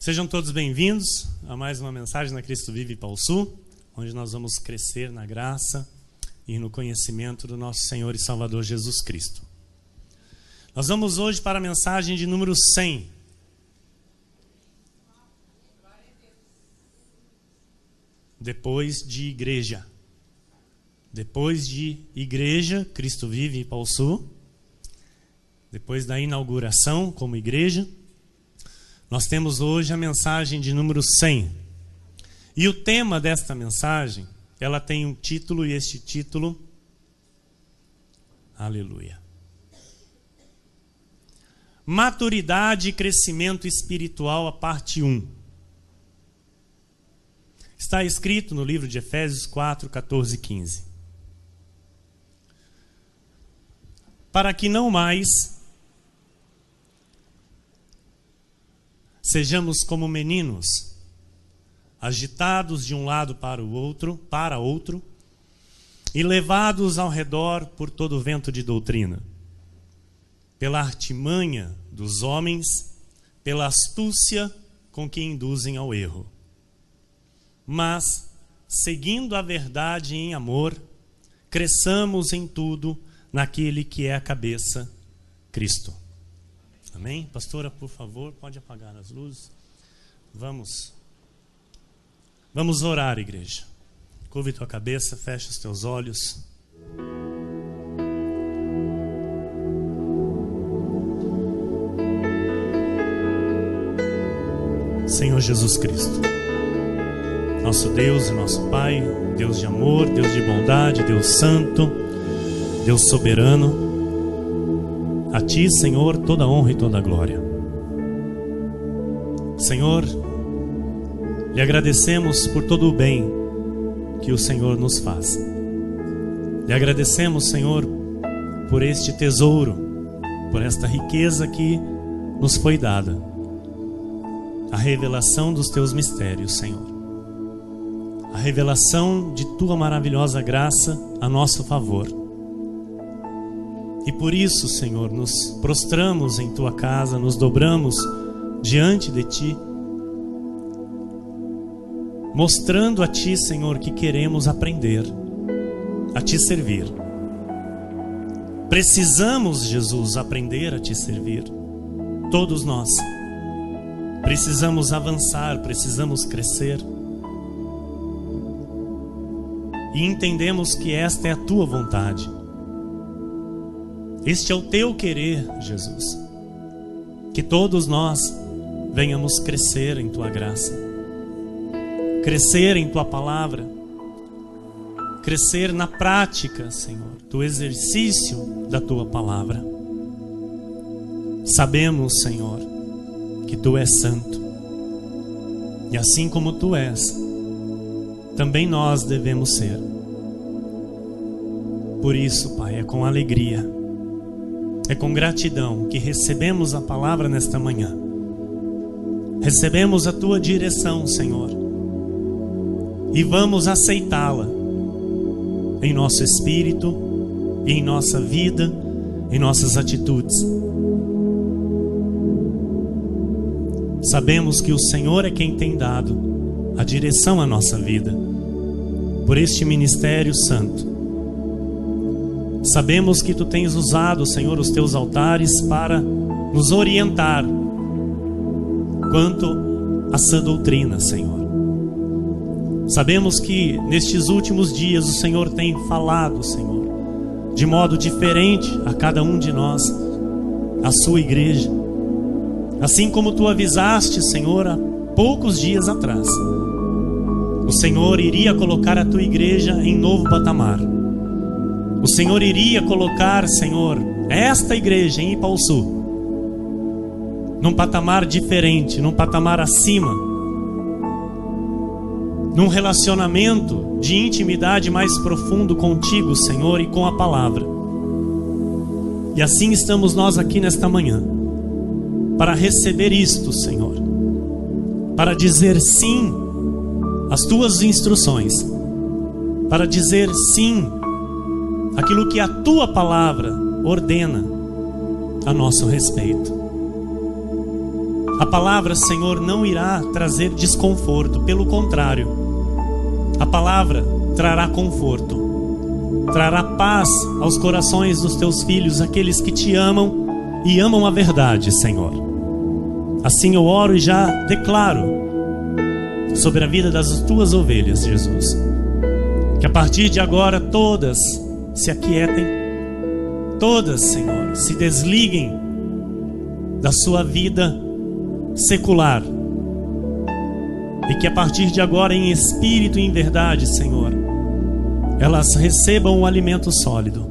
Sejam todos bem-vindos a mais uma mensagem na Cristo Vive Pau Sul, onde nós vamos crescer na graça e no conhecimento do nosso Senhor e Salvador Jesus Cristo. Nós vamos hoje para a mensagem de número 100. Depois de igreja. Depois de igreja, Cristo Vive Pau Sul. Depois da inauguração como igreja, nós temos hoje a mensagem de número 100. E o tema desta mensagem, ela tem um título, e este título, aleluia, Maturidade e Crescimento Espiritual, a parte 1. Está escrito no livro de Efésios 4, 14 e 15. Para que não mais sejamos como meninos, agitados de um lado para outro, e levados ao redor por todo vento de doutrina, pela artimanha dos homens, pela astúcia com que induzem ao erro. Mas, seguindo a verdade em amor, cresçamos em tudo naquele que é a cabeça, Cristo. Amém? Pastora, por favor, pode apagar as luzes. Vamos orar, igreja. Curve tua cabeça, fecha os teus olhos. Senhor Jesus Cristo, nosso Deus e nosso Pai, Deus de amor, Deus de bondade, Deus santo, Deus soberano, a Ti, Senhor, toda honra e toda glória. Senhor, lhe agradecemos por todo o bem que o Senhor nos faz. Lhe agradecemos, Senhor, por este tesouro, por esta riqueza que nos foi dada, a revelação dos Teus mistérios, Senhor, a revelação de Tua maravilhosa graça a nosso favor. E por isso, Senhor, nos prostramos em Tua casa, nos dobramos diante de Ti, mostrando a Ti, Senhor, que queremos aprender a Te servir. Precisamos, Jesus, aprender a Te servir. Todos nós precisamos avançar, precisamos crescer. E entendemos que esta é a Tua vontade. Este é o Teu querer, Jesus. Que todos nós venhamos crescer em Tua graça, crescer em Tua palavra, crescer na prática, Senhor, do exercício da Tua palavra. Sabemos, Senhor, que Tu és santo. E assim como Tu és, também nós devemos ser. Por isso, Pai, é com alegria, é com gratidão que recebemos a palavra nesta manhã. Recebemos a Tua direção, Senhor, e vamos aceitá-la em nosso espírito, em nossa vida, em nossas atitudes. Sabemos que o Senhor é quem tem dado a direção à nossa vida, por este ministério santo. Sabemos que Tu tens usado, Senhor, os Teus altares para nos orientar quanto à sã doutrina, Senhor. Sabemos que nestes últimos dias o Senhor tem falado, Senhor, de modo diferente a cada um de nós, a Sua igreja. Assim como Tu avisaste, Senhor, há poucos dias atrás, o Senhor iria colocar a Tua igreja em novo patamar. O Senhor iria colocar, Senhor, esta igreja em Pau Sul num patamar diferente, num patamar acima, num relacionamento de intimidade mais profundo contigo, Senhor, e com a palavra. E assim estamos nós aqui nesta manhã, para receber isto, Senhor, para dizer sim às Tuas instruções, para dizer sim aquilo que a Tua palavra ordena a nosso respeito. A palavra, Senhor, não irá trazer desconforto, pelo contrário, a palavra trará conforto, trará paz aos corações dos teus filhos, aqueles que te amam e amam a verdade, Senhor. Assim eu oro e já declaro sobre a vida das tuas ovelhas, Jesus, que a partir de agora todas se aquietem, todas, Senhor, se desliguem da sua vida secular, e que a partir de agora, em espírito e em verdade, Senhor, elas recebam o alimento sólido,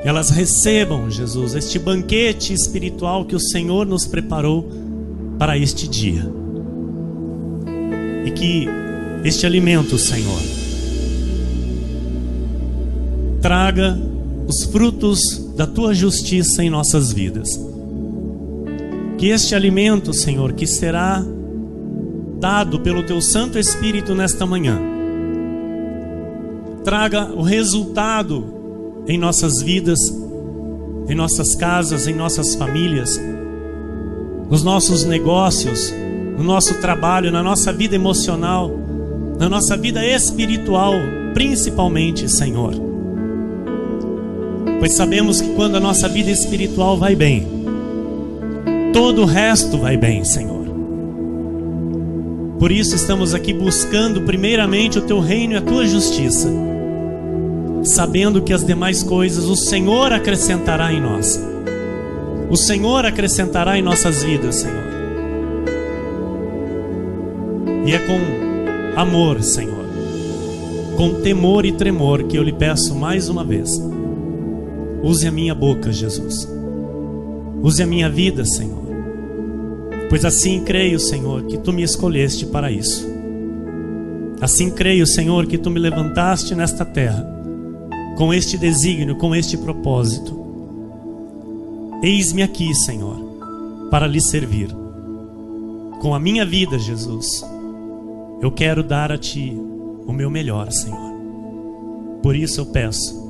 elas recebam, Jesus, este banquete espiritual que o Senhor nos preparou para este dia, e que este alimento, Senhor, traga os frutos da tua justiça em nossas vidas. Que este alimento, Senhor, que será dado pelo teu Santo Espírito nesta manhã, traga o resultado em nossas vidas, em nossas casas, em nossas famílias, nos nossos negócios, no nosso trabalho, na nossa vida emocional, na nossa vida espiritual, principalmente, Senhor. Pois sabemos que quando a nossa vida espiritual vai bem, todo o resto vai bem, Senhor. Por isso estamos aqui buscando primeiramente o teu reino e a tua justiça, sabendo que as demais coisas o Senhor acrescentará em nós. O Senhor acrescentará em nossas vidas, Senhor. E é com amor, Senhor, com temor e tremor que eu lhe peço mais uma vez: use a minha boca, Jesus. Use a minha vida, Senhor. Pois assim creio, Senhor, que tu me escolheste para isso. Assim creio, Senhor, que tu me levantaste nesta terra com este desígnio, com este propósito. Eis-me aqui, Senhor, para lhe servir. Com a minha vida, Jesus, eu quero dar a ti o meu melhor, Senhor. Por isso eu peço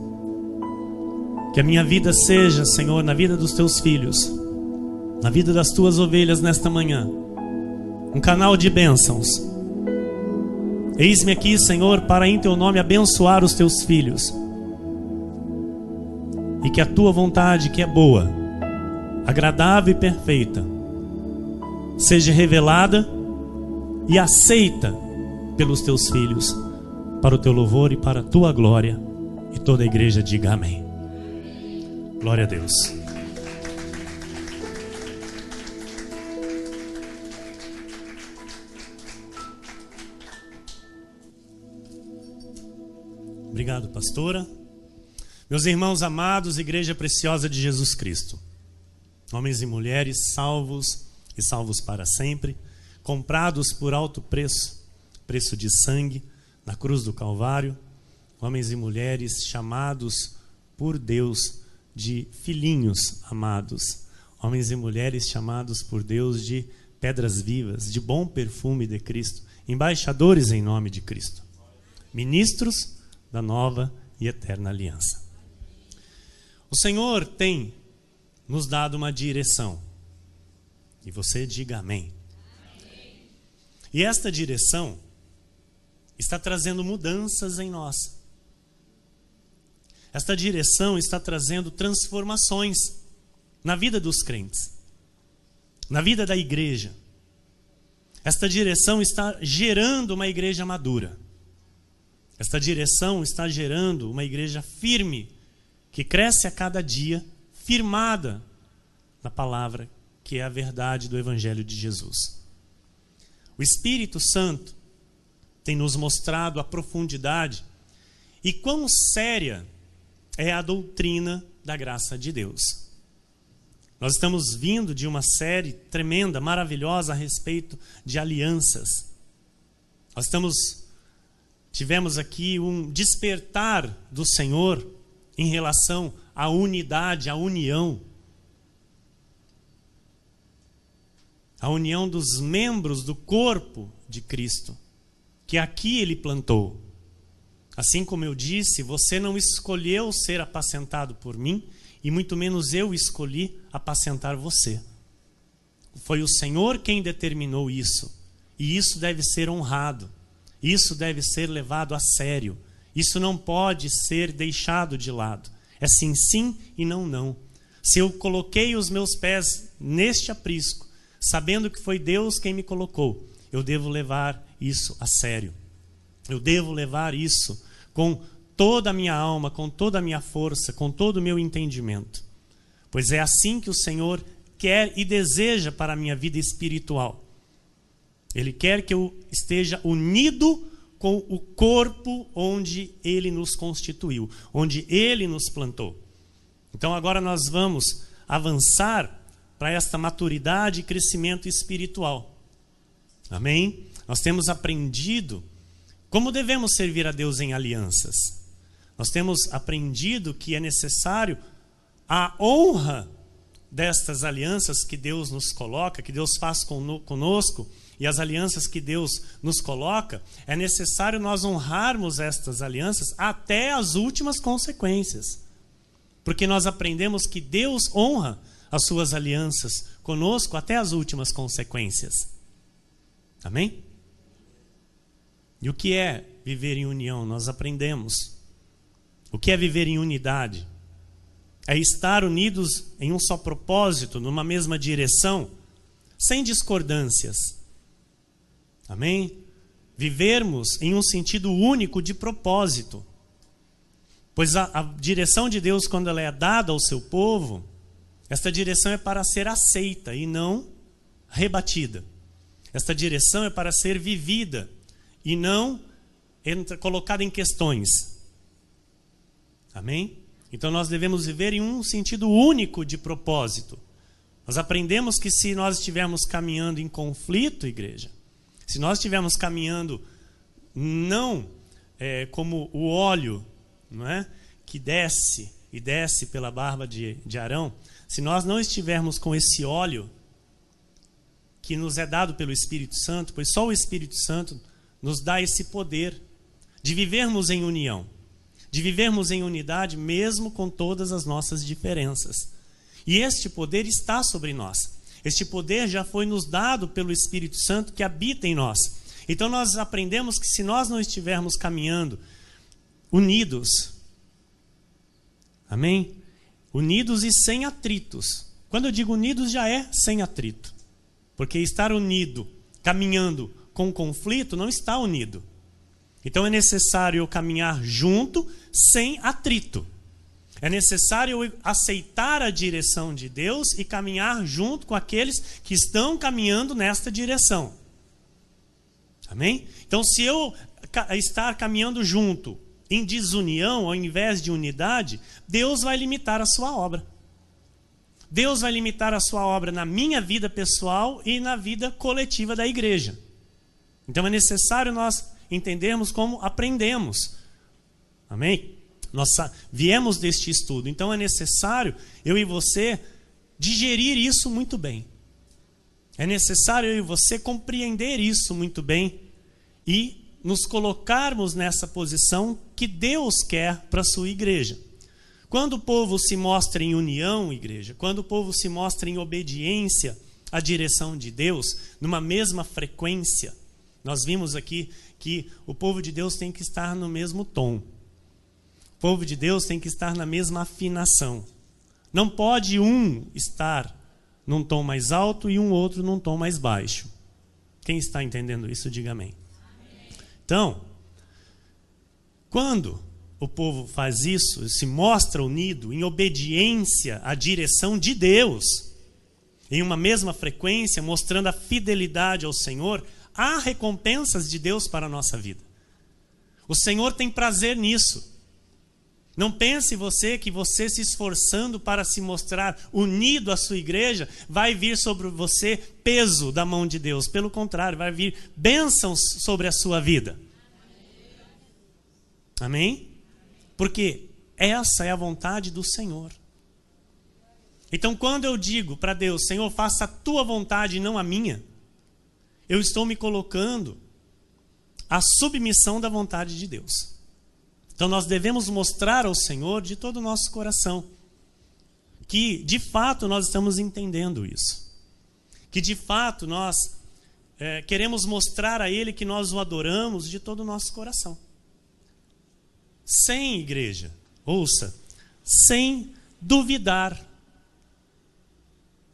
que a minha vida seja, Senhor, na vida dos teus filhos, na vida das tuas ovelhas nesta manhã, um canal de bênçãos. Eis-me aqui, Senhor, para em teu nome abençoar os teus filhos, e que a tua vontade, que é boa, agradável e perfeita, seja revelada e aceita pelos teus filhos, para o teu louvor e para a tua glória. E toda a igreja diga amém. Glória a Deus. Obrigado, pastora. Meus irmãos amados, igreja preciosa de Jesus Cristo, homens e mulheres salvos e salvos para sempre, comprados por alto preço, preço de sangue, na cruz do Calvário, homens e mulheres chamados por Deus de filhinhos amados, homens e mulheres chamados por Deus de pedras vivas, de bom perfume de Cristo, embaixadores em nome de Cristo, ministros da nova e eterna aliança. O Senhor tem nos dado uma direção, e você diga amém. E esta direção está trazendo mudanças em nós. Esta direção está trazendo transformações na vida dos crentes, na vida da igreja. Esta direção está gerando uma igreja madura. Esta direção está gerando uma igreja firme, que cresce a cada dia, firmada na palavra, que é a verdade do Evangelho de Jesus. O Espírito Santo tem nos mostrado a profundidade e quão séria é a doutrina da graça de Deus. Nós estamos vindo de uma série tremenda, maravilhosa a respeito de alianças. Nós tivemos aqui um despertar do Senhor em relação à unidade, à união. A união dos membros do corpo de Cristo, que aqui Ele plantou. Assim como eu disse, você não escolheu ser apacentado por mim, e muito menos eu escolhi apacentar você. Foi o Senhor quem determinou isso. E isso deve ser honrado. Isso deve ser levado a sério. Isso não pode ser deixado de lado. É sim, sim e não, não. Se eu coloquei os meus pés neste aprisco, sabendo que foi Deus quem me colocou, eu devo levar isso a sério. Eu devo levar isso com toda a minha alma, com toda a minha força, com todo o meu entendimento. Pois é assim que o Senhor quer e deseja para a minha vida espiritual. Ele quer que eu esteja unido com o corpo onde Ele nos constituiu, onde Ele nos plantou. Então agora nós vamos avançar para esta maturidade e crescimento espiritual. Amém? Nós temos aprendido como devemos servir a Deus em alianças. Nós temos aprendido que é necessário a honra destas alianças que Deus nos coloca, que Deus faz conosco, e as alianças que Deus nos coloca, é necessário nós honrarmos estas alianças até as últimas consequências. Porque nós aprendemos que Deus honra as suas alianças conosco até as últimas consequências. Amém? E o que é viver em união? Nós aprendemos. O que é viver em unidade? É estar unidos em um só propósito, numa mesma direção, sem discordâncias. Amém? Vivermos em um sentido único de propósito. Pois a direção de Deus, quando ela é dada ao seu povo, esta direção é para ser aceita e não rebatida. Esta direção é para ser vivida e não colocada em questões. Amém? Então nós devemos viver em um sentido único de propósito. Nós aprendemos que se nós estivermos caminhando em conflito, igreja, se nós estivermos caminhando não como o óleo, não é? Que desce e desce pela barba de Arão, se nós não estivermos com esse óleo que nos é dado pelo Espírito Santo, pois só o Espírito Santo nos dá esse poder de vivermos em união, de vivermos em unidade mesmo com todas as nossas diferenças. E este poder está sobre nós. Este poder já foi nos dado pelo Espírito Santo que habita em nós. Então nós aprendemos que se nós não estivermos caminhando unidos, amém? Unidos e sem atritos. Quando eu digo unidos, já é sem atrito. Porque estar unido, caminhando com conflito, não está unido. Então é necessário eu caminhar junto, sem atrito. É necessário eu aceitar a direção de Deus e caminhar junto com aqueles que estão caminhando nesta direção. Amém? Então, se eu estar caminhando junto, em desunião, ao invés de unidade, Deus vai limitar a sua obra. Deus vai limitar a sua obra na minha vida pessoal e na vida coletiva da igreja. Então é necessário nós entendermos como aprendemos. Amém? Nós viemos deste estudo. Então é necessário eu e você digerir isso muito bem. É necessário eu e você compreender isso muito bem e nos colocarmos nessa posição que Deus quer para a sua igreja. Quando o povo se mostra em união, igreja, quando o povo se mostra em obediência à direção de Deus, numa mesma frequência, nós vimos aqui que o povo de Deus tem que estar no mesmo tom. O povo de Deus tem que estar na mesma afinação. Não pode um estar num tom mais alto e um outro num tom mais baixo. Quem está entendendo isso, diga amém. Então, quando o povo faz isso, se mostra unido em obediência à direção de Deus, em uma mesma frequência, mostrando a fidelidade ao Senhor, há recompensas de Deus para a nossa vida. O Senhor tem prazer nisso. Não pense você que você se esforçando para se mostrar unido à sua igreja, vai vir sobre você peso da mão de Deus. Pelo contrário, vai vir bênçãos sobre a sua vida. Amém? Porque essa é a vontade do Senhor. Então, quando eu digo para Deus, Senhor, faça a tua vontade e não a minha, eu estou me colocando à submissão da vontade de Deus. Então nós devemos mostrar ao Senhor de todo o nosso coração que, de fato, nós estamos entendendo isso. que de fato nós queremos mostrar a Ele que nós o adoramos de todo o nosso coração. Sem, igreja, ouça, sem duvidar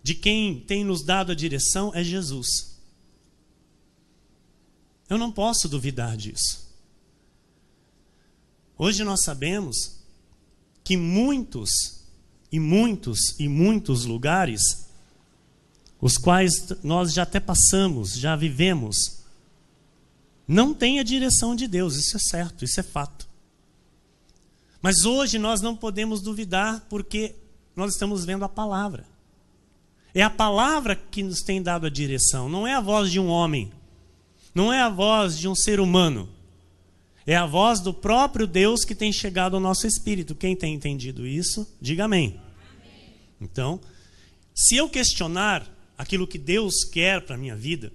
de quem tem nos dado a direção é Jesus. Eu não posso duvidar disso. Hoje nós sabemos que muitos lugares, os quais nós já até passamos, já vivemos, não tem a direção de Deus, isso é certo, isso é fato. Mas hoje nós não podemos duvidar porque nós estamos vendo a palavra. É a palavra que nos tem dado a direção, não é a voz de um homem, não é a voz de um ser humano. É a voz do próprio Deus que tem chegado ao nosso espírito. Quem tem entendido isso, diga amém. Amém. Então, se eu questionar aquilo que Deus quer para a minha vida,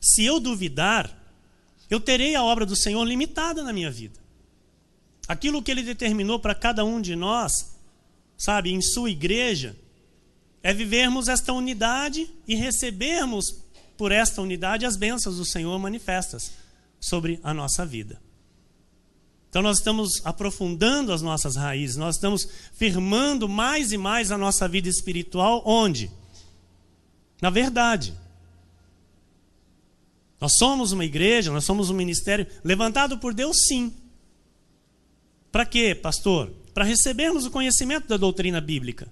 se eu duvidar, eu terei a obra do Senhor limitada na minha vida. Aquilo que Ele determinou para cada um de nós, sabe, em sua igreja, é vivermos esta unidade e recebermos por esta unidade as bênçãos do Senhor manifestas sobre a nossa vida. Então nós estamos aprofundando as nossas raízes, nós estamos firmando mais e mais a nossa vida espiritual, onde? Na verdade. Nós somos uma igreja, nós somos um ministério levantado por Deus, sim. Para quê, pastor? Para recebermos o conhecimento da doutrina bíblica.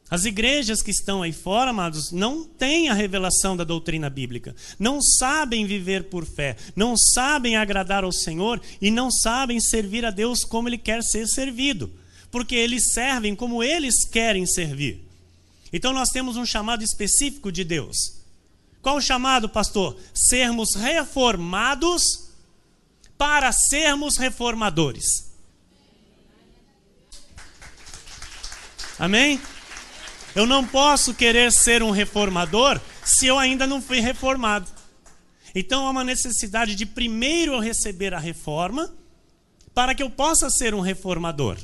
As igrejas que estão aí fora, amados, não têm a revelação da doutrina bíblica. Não sabem viver por fé. Não sabem agradar ao Senhor e não sabem servir a Deus como Ele quer ser servido. Porque eles servem como eles querem servir. Então nós temos um chamado específico de Deus. Qual o chamado, pastor? Sermos reformados para sermos reformadores. Amém? Eu não posso querer ser um reformador se eu ainda não fui reformado. Então há uma necessidade de primeiro eu receber a reforma para que eu possa ser um reformador.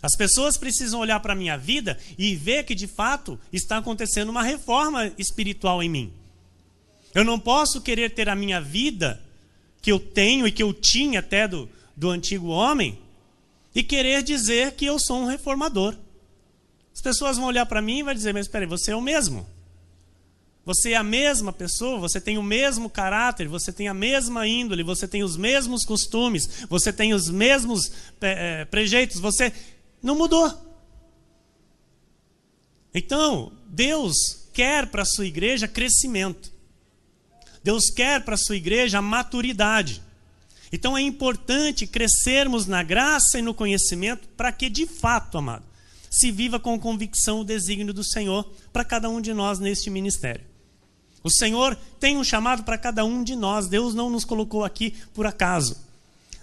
As pessoas precisam olhar para a minha vida e ver que de fato está acontecendo uma reforma espiritual em mim. Eu não posso querer ter a minha vida que eu tenho e que eu tinha até do antigo homem e querer dizer que eu sou um reformador. As pessoas vão olhar para mim e vão dizer, mas espera aí, você é o mesmo. Você é a mesma pessoa, você tem o mesmo caráter, você tem a mesma índole, você tem os mesmos costumes, você tem os mesmos prejeitos, você não mudou. Então, Deus quer para a sua igreja crescimento. Deus quer para a sua igreja maturidade. Então é importante crescermos na graça e no conhecimento para que de fato, amado, se viva com convicção o desígnio do Senhor para cada um de nós neste ministério. O Senhor tem um chamado para cada um de nós. Deus não nos colocou aqui por acaso.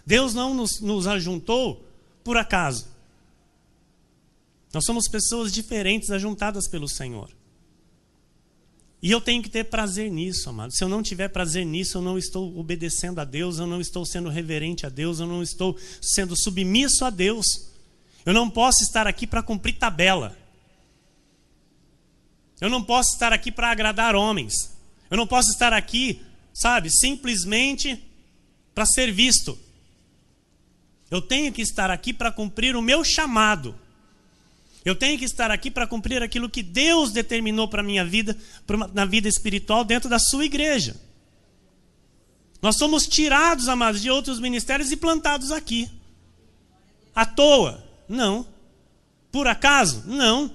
Deus não nos ajuntou por acaso. Nós somos pessoas diferentes, ajuntadas pelo Senhor. E eu tenho que ter prazer nisso, amado. Se eu não tiver prazer nisso, eu não estou obedecendo a Deus, eu não estou sendo reverente a Deus, eu não estou sendo submisso a Deus. Eu não posso estar aqui para cumprir tabela. Eu não posso estar aqui para agradar homens. Eu não posso estar aqui, sabe, simplesmente para ser visto. Eu tenho que estar aqui para cumprir o meu chamado. Eu tenho que estar aqui para cumprir aquilo que Deus determinou para a minha vida, na vida espiritual, dentro da sua igreja. Nós somos tirados, amados, de outros ministérios e plantados aqui. À toa? Não. Por acaso? Não.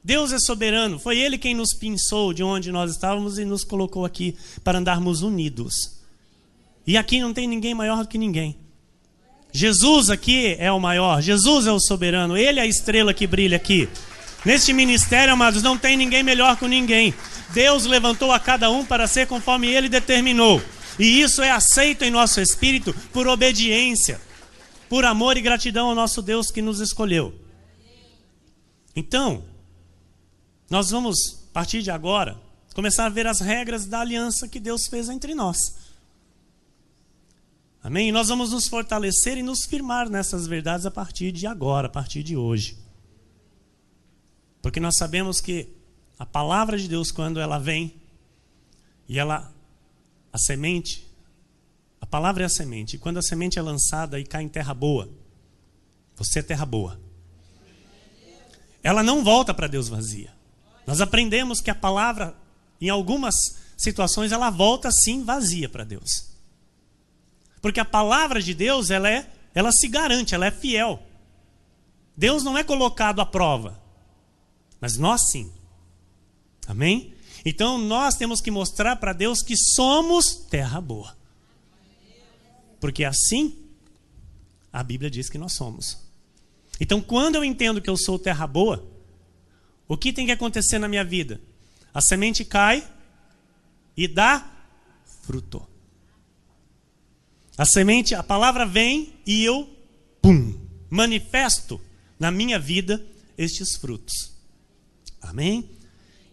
Deus é soberano. Foi Ele quem nos pinçou de onde nós estávamos e nos colocou aqui para andarmos unidos. E aqui não tem ninguém maior do que ninguém. Jesus aqui é o maior. Jesus é o soberano. Ele é a estrela que brilha aqui. Neste ministério, amados, não tem ninguém melhor que ninguém. Deus levantou a cada um para ser conforme Ele determinou. E isso é aceito em nosso espírito por obediência, por amor e gratidão ao nosso Deus que nos escolheu. Então, nós vamos, a partir de agora, começar a ver as regras da aliança que Deus fez entre nós. Amém? E nós vamos nos fortalecer e nos firmar nessas verdades a partir de agora, a partir de hoje. Porque nós sabemos que a palavra de Deus, quando ela vem, e a semente, a palavra é a semente, e quando a semente é lançada e cai em terra boa, você é terra boa. Ela não volta para Deus vazia. Nós aprendemos que a palavra, em algumas situações, ela volta sim vazia para Deus. Porque a palavra de Deus, ela se garante, ela é fiel. Deus não é colocado à prova, mas nós sim. Amém? Então nós temos que mostrar para Deus que somos terra boa. Porque assim, a Bíblia diz que nós somos. Então quando eu entendo que eu sou terra boa, o que tem que acontecer na minha vida? A semente cai e dá fruto. A semente, a palavra vem e eu, manifesto na minha vida estes frutos. Amém?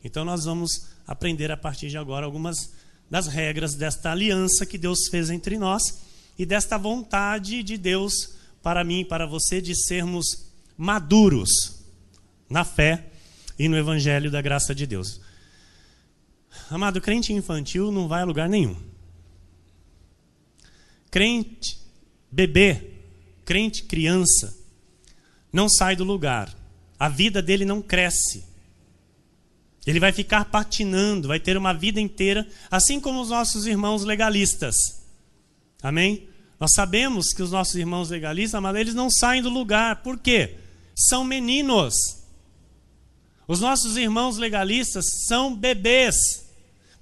Então nós vamos aprender a partir de agora algumas das regras desta aliança que Deus fez entre nós e desta vontade de Deus para mim e para você de sermos maduros na fé e no evangelho da graça de Deus. Amado, crente infantil não vai a lugar nenhum. Crente bebê, crente criança, não sai do lugar. A vida dele não cresce. Ele vai ficar patinando, vai ter uma vida inteira, assim como os nossos irmãos legalistas. Amém? Nós sabemos que os nossos irmãos legalistas, mas eles não saem do lugar. Por quê? São meninos. Os nossos irmãos legalistas são bebês.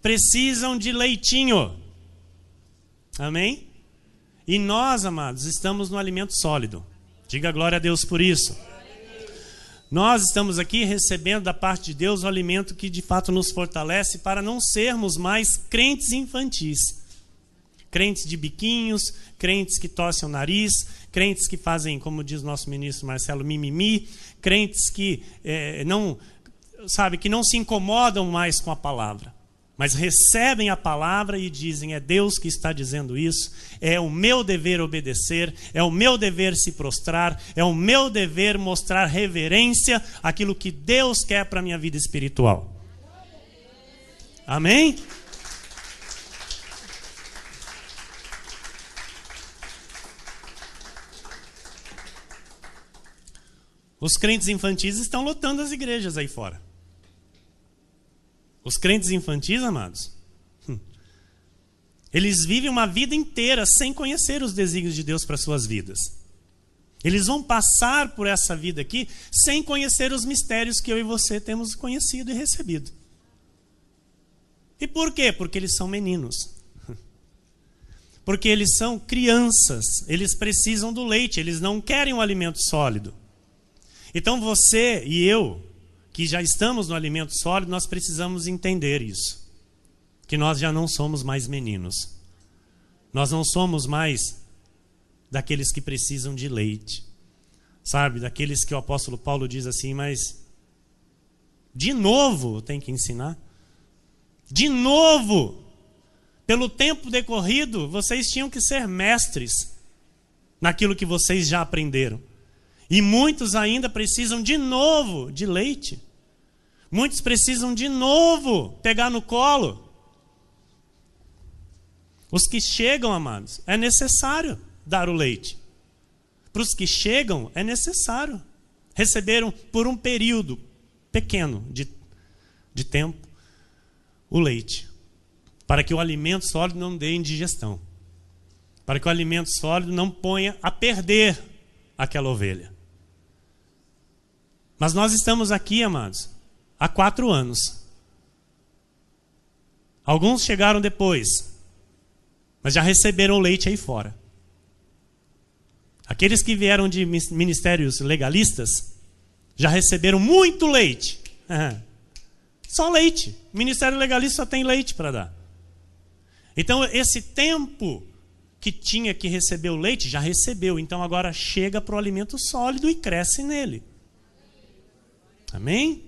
Precisam de leitinho. Amém? E nós, amados, estamos no alimento sólido. Diga glória a Deus por isso. Nós estamos aqui recebendo da parte de Deus o alimento que de fato nos fortalece para não sermos mais crentes infantis. Crentes de biquinhos, crentes que torcem o nariz, crentes que fazem, como diz nosso ministro Marcelo, mimimi, crentes que que não se incomodam mais com a palavra, mas recebem a palavra e dizem: é Deus que está dizendo isso, é o meu dever obedecer, é o meu dever se prostrar, é o meu dever mostrar reverência àquilo que Deus quer para a minha vida espiritual. Amém? Os crentes infantis estão lotando as igrejas aí fora. Os crentes infantis, amados, eles vivem uma vida inteira sem conhecer os desígnios de Deus para suas vidas. Eles vão passar por essa vida aqui sem conhecer os mistérios que eu e você temos conhecido e recebido. E por quê? Porque eles são meninos. Porque eles são crianças. Eles precisam do leite, eles não querem um alimento sólido. Então você e eu, que já estamos no alimento sólido, nós precisamos entender isso. Que nós já não somos mais meninos. Nós não somos mais daqueles que precisam de leite. Sabe, daqueles que o apóstolo Paulo diz assim: mas de novo tem que ensinar? De novo, pelo tempo decorrido, vocês tinham que ser mestres naquilo que vocês já aprenderam. E muitos ainda precisam de novo de leite. Muitos precisam de novo pegar no colo. Os que chegam, amados, é necessário dar o leite. Para os que chegam, é necessário. Receberam por um período pequeno de tempo o leite. Para que o alimento sólido não dê indigestão. Para que o alimento sólido não ponha a perder aquela ovelha. Mas nós estamos aqui, amados, há 4 anos. Alguns chegaram depois, mas já receberam leite aí fora. Aqueles que vieram de ministérios legalistas já receberam muito leite. Só leite. O ministério legalista só tem leite para dar. Então esse tempo que tinha que receber o leite, já recebeu. Então agora chega para o alimento sólido e cresce nele. Amém?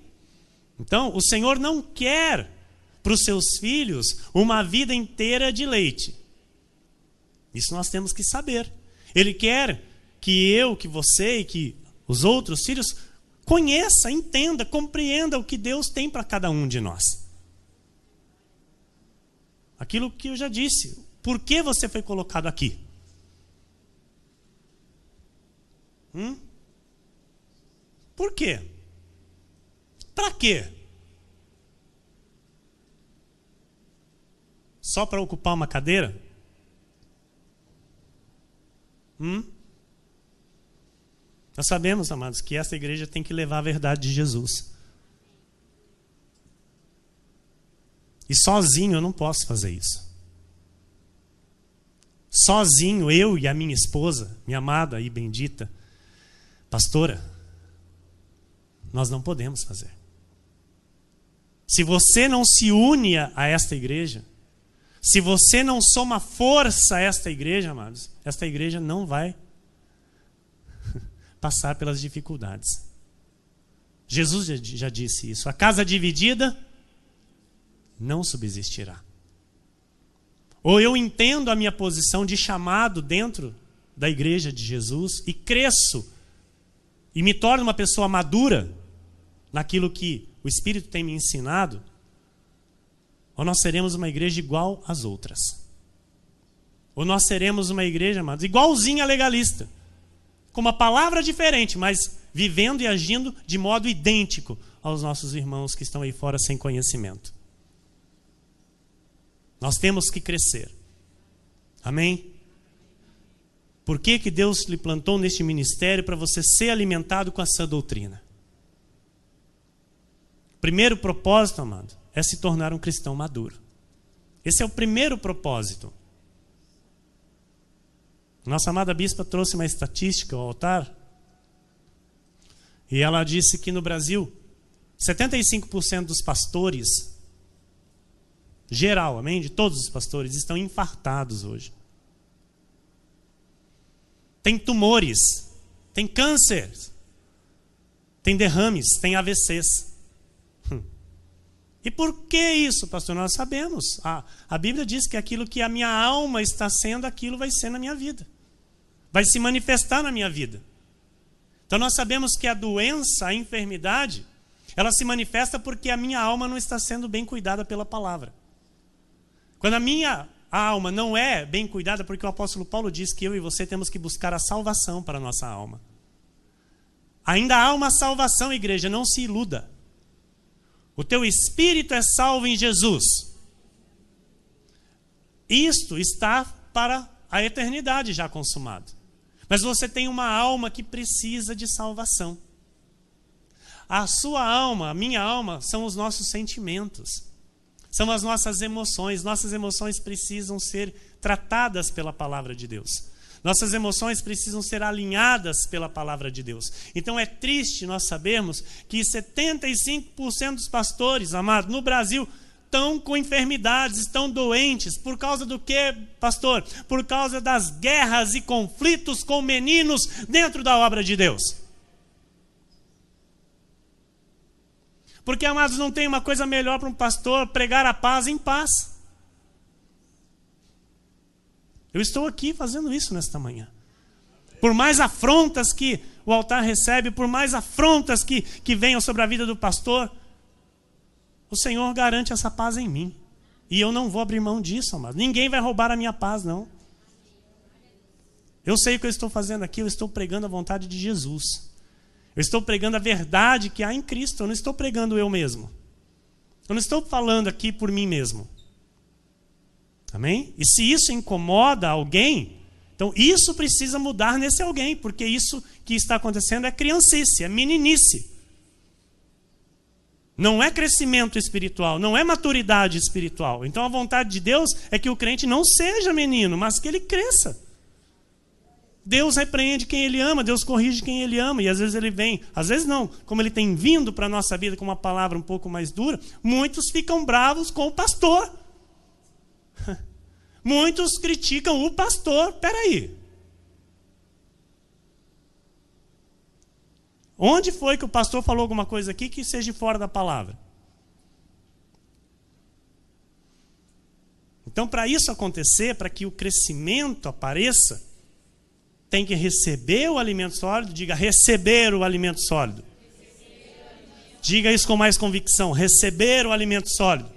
Então, o Senhor não quer para os seus filhos uma vida inteira de leite. Isso nós temos que saber. Ele quer que eu, que você e que os outros filhos Conheça, entenda, compreenda o que Deus tem para cada um de nós. Aquilo que eu já disse. Por que você foi colocado aqui? Por quê? Para quê? Só para ocupar uma cadeira? Nós sabemos, amados, que essa igreja tem que levar a verdade de Jesus. E sozinho eu não posso fazer isso. Sozinho, eu e a minha esposa, minha amada e bendita pastora, nós não podemos fazer. Se você não se une a esta igreja, se você não soma força a esta igreja, amados, esta igreja não vai passar pelas dificuldades. Jesus já disse isso. A casa dividida não subsistirá. Ou eu entendo a minha posição de chamado dentro da igreja de Jesus e cresço e me torno uma pessoa madura naquilo que o Espírito tem me ensinado, ou nós seremos uma igreja igual às outras. Ou nós seremos uma igreja, amados, igualzinha legalista, com uma palavra diferente, mas vivendo e agindo de modo idêntico aos nossos irmãos que estão aí fora sem conhecimento. Nós temos que crescer. Amém? Por que Deus lhe plantou neste ministério? Para você ser alimentado com a sã doutrina. O primeiro propósito, amado, é se tornar um cristão maduro. Esse é o primeiro propósito. Nossa amada bispa trouxe uma estatística ao altar. E ela disse que no Brasil, 75% dos pastores, geral, amém? De todos os pastores, estão infartados hoje. Tem tumores, tem câncer, tem derrames, tem AVCs. E por que isso, pastor? Nós sabemos. A Bíblia diz que aquilo que a minha alma está sendo, aquilo vai ser na minha vida. Vai se manifestar na minha vida. Então nós sabemos que a doença, a enfermidade, ela se manifesta porque a minha alma não está sendo bem cuidada pela palavra. Quando a minha alma não é bem cuidada, porque o apóstolo Paulo diz que eu e você temos que buscar a salvação para a nossa alma. Ainda há uma salvação, igreja, não se iluda. O teu espírito é salvo em Jesus. Isto está para a eternidade já consumado. Mas você tem uma alma que precisa de salvação. A sua alma, a minha alma, são os nossos sentimentos. São as nossas emoções. Nossas emoções precisam ser tratadas pela palavra de Deus. Nossas emoções precisam ser alinhadas pela palavra de Deus. Então é triste nós sabermos que 75% dos pastores, amados, no Brasil, estão com enfermidades, estão doentes. Por causa do quê, pastor? Por causa das guerras e conflitos com meninos dentro da obra de Deus. Porque, amados, não tem uma coisa melhor para um pastor pregar a paz em paz. Eu estou aqui fazendo isso nesta manhã. Por mais afrontas que o altar recebe, por mais afrontas que venham sobre a vida do pastor, o Senhor garante essa paz em mim. E eu não vou abrir mão disso, amado. Ninguém vai roubar a minha paz, não. Eu sei o que eu estou fazendo aqui, eu estou pregando a vontade de Jesus. Eu estou pregando a verdade que há em Cristo, eu não estou pregando eu mesmo. Eu não estou falando aqui por mim mesmo. Amém? E se isso incomoda alguém, então isso precisa mudar nesse alguém, porque isso que está acontecendo é criancice, é meninice. Não é crescimento espiritual, não é maturidade espiritual. Então a vontade de Deus é que o crente não seja menino, mas que ele cresça. Deus repreende quem ele ama, Deus corrige quem ele ama, e às vezes ele vem, às vezes não, como ele tem vindo para a nossa vida com uma palavra um pouco mais dura, muitos ficam bravos com o pastor. Muitos criticam o pastor. Peraí. Onde foi que o pastor falou alguma coisa aqui que seja fora da palavra? Então, para isso acontecer, para que o crescimento apareça, tem que receber o alimento sólido. Diga, receber o alimento sólido. Diga isso com mais convicção. Receber o alimento sólido.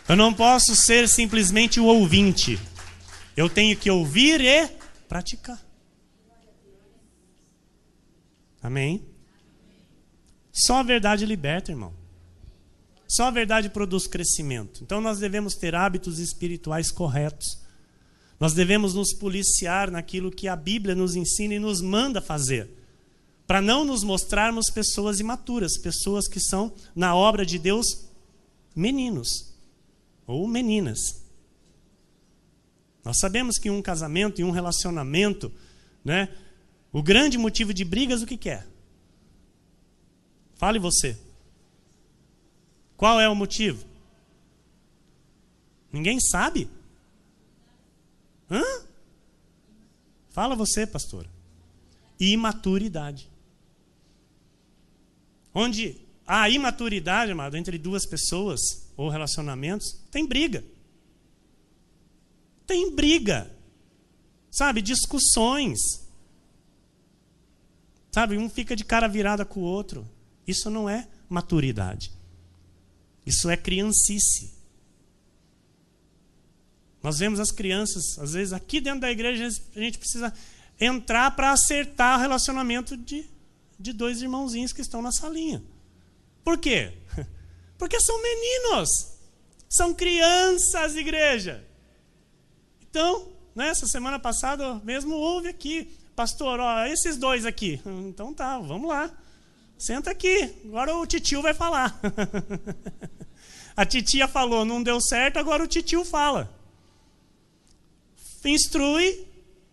Eu não posso ser simplesmente o ouvinte. Eu tenho que ouvir e praticar. Amém? Só a verdade liberta, irmão. Só a verdade produz crescimento. Então nós devemos ter hábitos espirituais corretos. Nós devemos nos policiar naquilo que a Bíblia nos ensina e nos manda fazer. Para não nos mostrarmos pessoas imaturas, pessoas que são, na obra de Deus, meninos ou meninas. Nós sabemos que um casamento e um relacionamento, né, o grande motivo de brigas, o que é? Fale você. Qual é o motivo? Ninguém sabe? Hã? Fala você, pastor. Imaturidade. Onde há imaturidade, amado, entre duas pessoas ou relacionamentos, tem briga. Tem briga. Sabe, discussões. Sabe, um fica de cara virada com o outro. Isso não é maturidade. Isso é criancice. Nós vemos as crianças, às vezes, aqui dentro da igreja, a gente precisa entrar para acertar o relacionamento de dois irmãozinhos que estão na salinha. Por quê? Porque são meninos. São crianças, igreja. Então, nessa semana passada, mesmo houve aqui, pastor, ó, esses dois aqui. Então tá, vamos lá. Senta aqui, agora o titio vai falar. A titia falou, não deu certo, agora o titio fala. Instrui,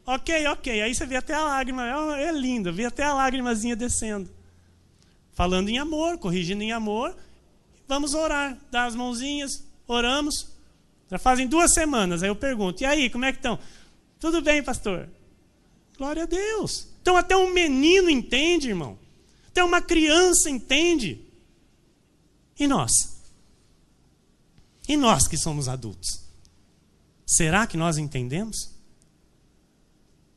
ok. Aí você vê até a lágrima, é lindo, vê até a lágrimazinha descendo. Falando em amor, corrigindo em amor. Vamos orar, dá as mãozinhas, oramos. Já fazem 2 semanas, aí eu pergunto, e aí, como é que estão? Tudo bem, pastor? Glória a Deus. Então até um menino entende, irmão. Até uma criança entende. E nós? E nós que somos adultos? Será que nós entendemos?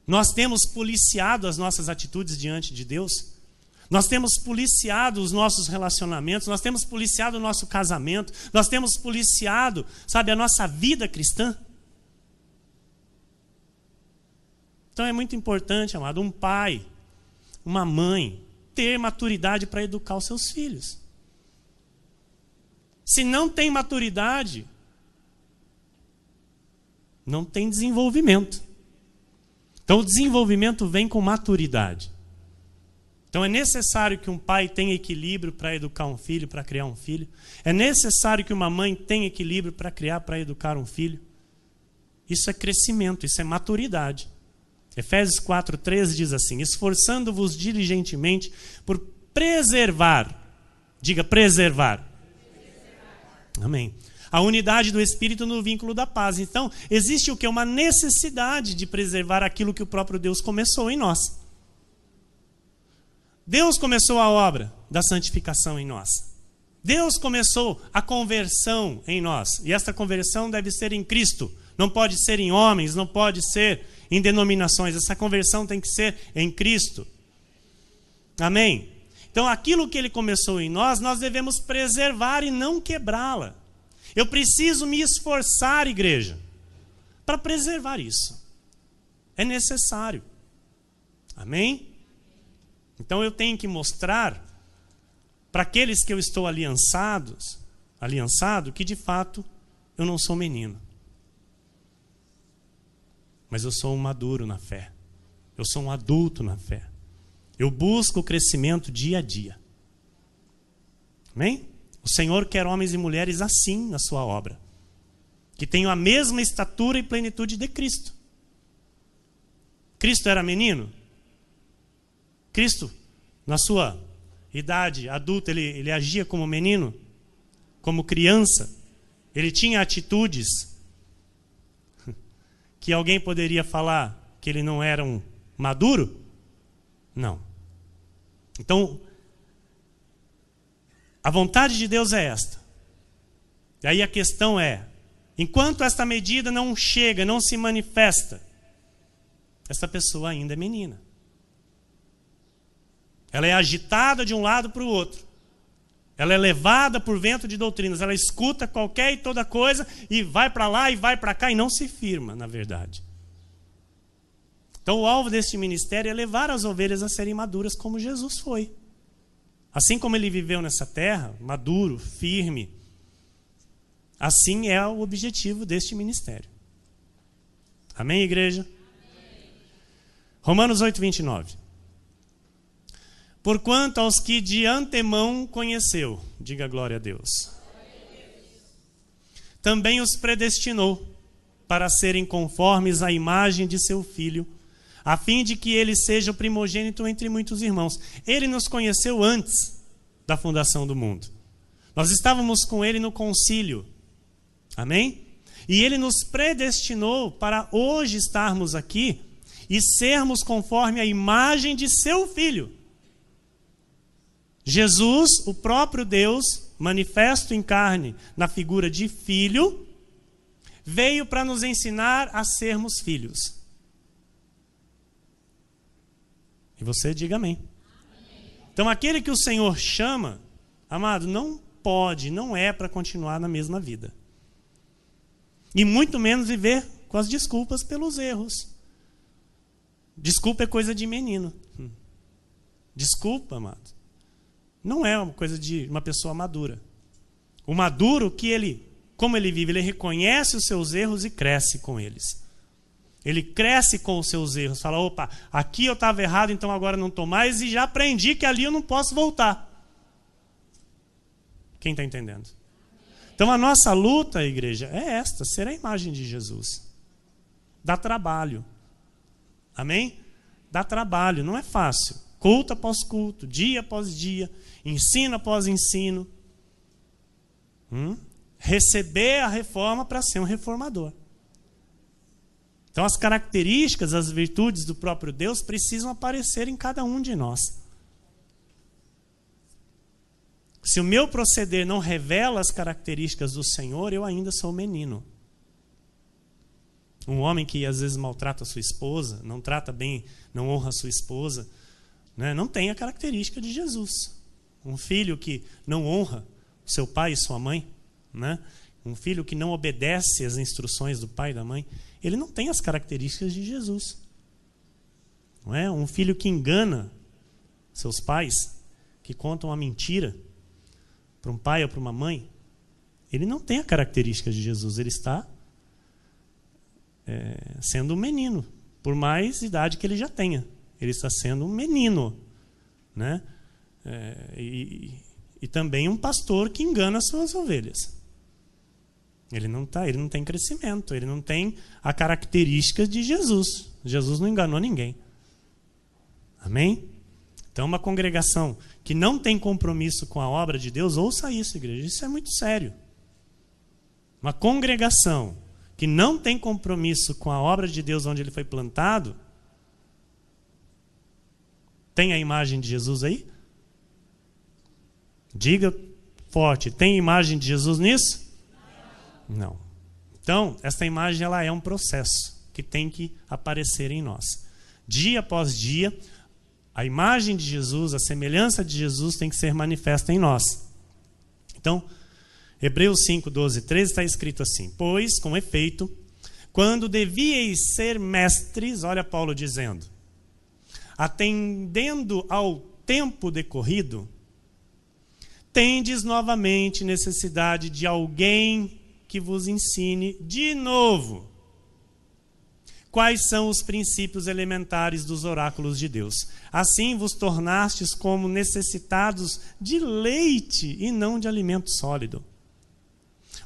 Nós temos policiado as nossas atitudes diante de Deus? Nós temos policiado os nossos relacionamentos? Nós temos policiado o nosso casamento? Nós temos policiado, sabe, a nossa vida cristã? Então é muito importante, amado, um pai, uma mãe, ter maturidade para educar os seus filhos. Se não tem maturidade, não tem desenvolvimento. Então o desenvolvimento vem com maturidade. Então é necessário que um pai tenha equilíbrio para educar um filho, para criar um filho. É necessário que uma mãe tenha equilíbrio para criar, para educar um filho. Isso é crescimento, isso é maturidade. Efésios 4:13 diz assim, esforçando-vos diligentemente por preservar, diga preservar. Amém. A unidade do Espírito no vínculo da paz. Então, existe o que? Uma necessidade de preservar aquilo que o próprio Deus começou em nós. Deus começou a obra da santificação em nós. Deus começou a conversão em nós. E esta conversão deve ser em Cristo. Não pode ser em homens, não pode ser em denominações. Essa conversão tem que ser em Cristo. Amém? Então, aquilo que Ele começou em nós, nós devemos preservar e não quebrá-la. Eu preciso me esforçar, igreja, para preservar isso. É necessário. Amém? Então, eu tenho que mostrar para aqueles que eu estou aliançado, que de fato eu não sou menino. Mas eu sou um maduro na fé. Eu sou um adulto na fé. Eu busco o crescimento dia a dia. Amém? O Senhor quer homens e mulheres assim na sua obra. Que tenham a mesma estatura e plenitude de Cristo. Cristo era menino? Cristo, na sua idade adulta, ele agia como menino? Como criança? Ele tinha atitudes que alguém poderia falar que ele não era um maduro? Não. Então, a vontade de Deus é esta. E aí a questão é, enquanto esta medida não chega, não se manifesta, essa pessoa ainda é menina. Ela é agitada de um lado para o outro. Ela é levada por vento de doutrinas. Ela escuta qualquer e toda coisa e vai para lá e vai para cá e não se firma, na verdade. Então o alvo deste ministério é levar as ovelhas a serem maduras como Jesus foi. Assim como ele viveu nessa terra, maduro, firme, assim é o objetivo deste ministério. Amém, igreja? Amém. Romanos 8, 29. Porquanto aos que de antemão conheceu, diga glória a Deus, também os predestinou para serem conformes à imagem de seu Filho, a fim de que ele seja o primogênito entre muitos irmãos. Ele nos conheceu antes da fundação do mundo. Nós estávamos com ele no concílio. Amém? E ele nos predestinou para hoje estarmos aqui e sermos conforme a imagem de seu Filho. Jesus, o próprio Deus, manifesto em carne na figura de filho, veio para nos ensinar a sermos filhos. E você diga amém. Então aquele que o Senhor chama, amado, não pode, não é para continuar na mesma vida. E muito menos viver com as desculpas pelos erros. Desculpa é coisa de menino. Desculpa, amado. Não é uma coisa de uma pessoa madura. O maduro, como ele vive, ele reconhece os seus erros e cresce com eles. Ele cresce com os seus erros. Fala, opa, aqui eu estava errado, então agora não estou mais e já aprendi que ali eu não posso voltar. Quem está entendendo? Então a nossa luta, igreja, é esta, ser a imagem de Jesus. Dá trabalho. Amém? Dá trabalho, não é fácil. Culto após culto, dia após dia, ensino após ensino. Receber a reforma para ser um reformador. Então as características, as virtudes do próprio Deus precisam aparecer em cada um de nós. Se o meu proceder não revela as características do Senhor, eu ainda sou menino. Um homem que às vezes maltrata a sua esposa, não trata bem, não honra a sua esposa, né, não tem a característica de Jesus. Um filho que não honra o seu pai e sua mãe, né, um filho que não obedece às instruções do pai e da mãe, ele não tem as características de Jesus. Não é? Um filho que engana seus pais, que conta uma mentira para um pai ou para uma mãe, ele não tem a característica de Jesus. Ele está sendo um menino, por mais idade que ele já tenha. Ele está sendo um menino, né? E também um pastor que engana as suas ovelhas. Ele não tem crescimento, ele não tem a característica de Jesus. Jesus não enganou ninguém. Amém? Então, uma congregação que não tem compromisso com a obra de Deus, ouça isso, igreja, isso é muito sério. Uma congregação que não tem compromisso com a obra de Deus onde ele foi plantado, tem a imagem de Jesus aí? Diga forte, tem imagem de Jesus nisso? Não. Então, essa imagem ela é um processo que tem que aparecer em nós. Dia após dia, a imagem de Jesus, a semelhança de Jesus tem que ser manifesta em nós. Então, Hebreus 5, 12 e 13 está escrito assim: pois, com efeito, quando devíeis ser mestres, olha Paulo dizendo, atendendo ao tempo decorrido, tendes novamente necessidade de alguém que vos ensine de novo quais são os princípios elementares dos oráculos de Deus. Assim vos tornastes como necessitados de leite e não de alimento sólido.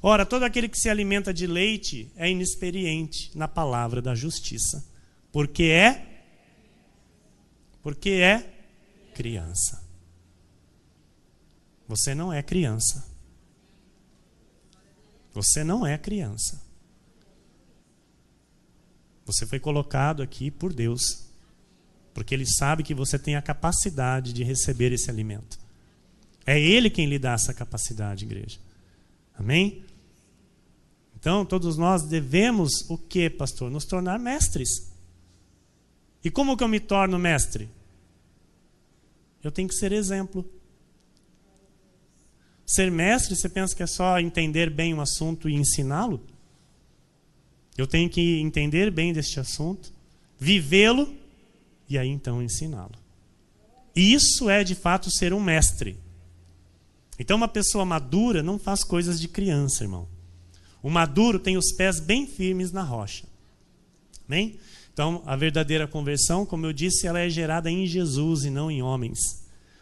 Ora, todo aquele que se alimenta de leite é inexperiente na palavra da justiça, porque é criança. Você não é criança. Você não é criança. Você foi colocado aqui por Deus, porque Ele sabe que você tem a capacidade de receber esse alimento. É Ele quem lhe dá essa capacidade, igreja. Amém? Então, todos nós devemos o quê, pastor? Nos tornar mestres. E como que eu me torno mestre? Eu tenho que ser exemplo. Ser mestre, você pensa que é só entender bem um assunto e ensiná-lo? Eu tenho que entender bem deste assunto, vivê-lo e aí então ensiná-lo. Isso é de fato ser um mestre. Então uma pessoa madura não faz coisas de criança, irmão. O maduro tem os pés bem firmes na rocha. Amém? Então a verdadeira conversão, como eu disse, ela é gerada em Jesus e não em homens.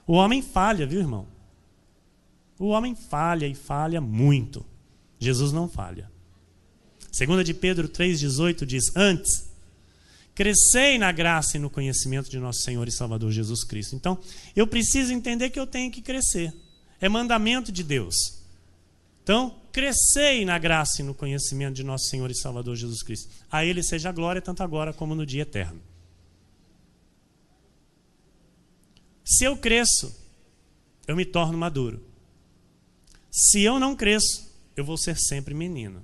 O homem falha, viu, irmão? O homem falha e falha muito. Jesus não falha. 2 de Pedro 3,18 diz: antes, crescei na graça e no conhecimento de nosso Senhor e Salvador Jesus Cristo. Então, eu preciso entender que eu tenho que crescer. É mandamento de Deus. Então, crescei na graça e no conhecimento de nosso Senhor e Salvador Jesus Cristo. A Ele seja a glória, tanto agora como no dia eterno. Se eu cresço, eu me torno maduro. Se eu não cresço, eu vou ser sempre menino.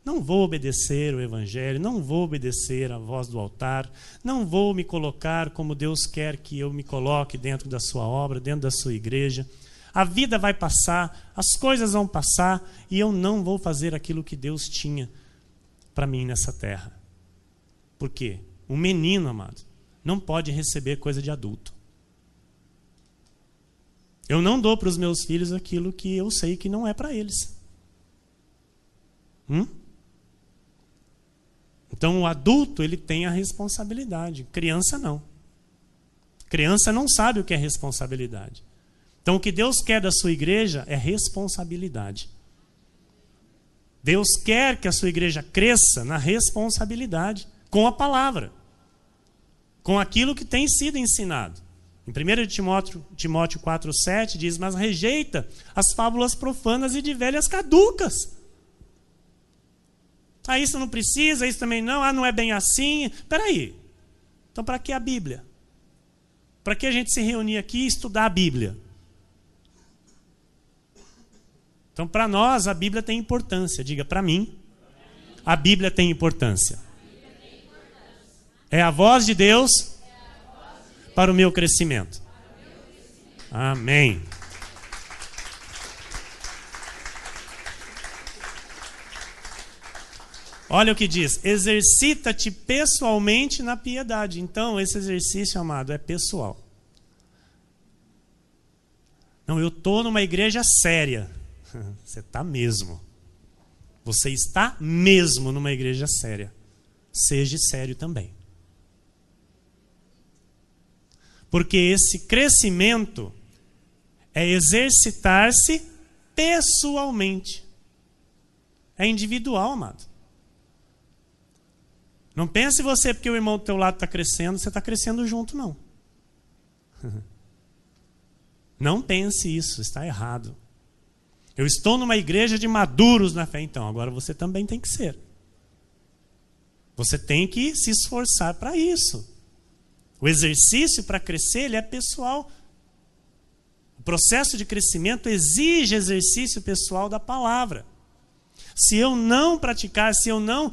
Não vou obedecer o Evangelho, não vou obedecer a voz do altar, não vou me colocar como Deus quer que eu me coloque dentro da sua obra, dentro da sua igreja. A vida vai passar, as coisas vão passar e eu não vou fazer aquilo que Deus tinha para mim nessa terra. Por quê? Um menino, amado, não pode receber coisa de adulto. Eu não dou para os meus filhos aquilo que eu sei que não é para eles. Então o adulto, ele tem a responsabilidade. Criança não. Criança não sabe o que é responsabilidade. Então o que Deus quer da sua igreja é responsabilidade. Deus quer que a sua igreja cresça na responsabilidade, com a palavra, com aquilo que tem sido ensinado. Em 1 Timóteo 4,7 diz: mas rejeita as fábulas profanas e de velhas caducas. Ah, isso não precisa, isso também não, ah, não é bem assim. Espera aí. Então para que a Bíblia? Para que a gente se reunir aqui e estudar a Bíblia? Então para nós a Bíblia tem importância. Diga, para mim, a Bíblia tem importância. É a voz de Deus para o meu crescimento. Amém. Olha o que diz: exercita-te pessoalmente na piedade. Então, esse exercício, amado, é pessoal. Não, eu estou numa igreja séria. Você está mesmo. Você está mesmo numa igreja séria. Seja sério também. Porque esse crescimento é exercitar-se pessoalmente. É individual, amado. Não pense você, porque o irmão do teu lado está crescendo, você está crescendo junto, não. Não pense isso, está errado. Eu estou numa igreja de maduros na fé, então agora você também tem que ser. Você tem que se esforçar para isso. O exercício para crescer, ele é pessoal. O processo de crescimento exige exercício pessoal da palavra. Se eu não praticar, se eu não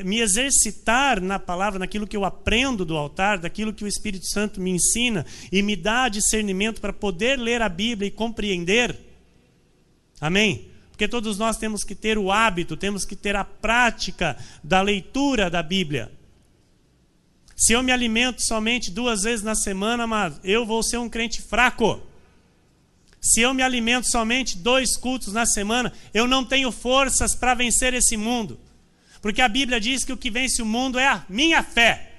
me exercitar na palavra, naquilo que eu aprendo do altar, daquilo que o Espírito Santo me ensina e me dá discernimento para poder ler a Bíblia e compreender, amém? Porque todos nós temos que ter o hábito, temos que ter a prática da leitura da Bíblia. Se eu me alimento somente 2 vezes na semana, amado, eu vou ser um crente fraco. Se eu me alimento somente 2 cultos na semana, eu não tenho forças para vencer esse mundo. Porque a Bíblia diz que o que vence o mundo é a minha fé.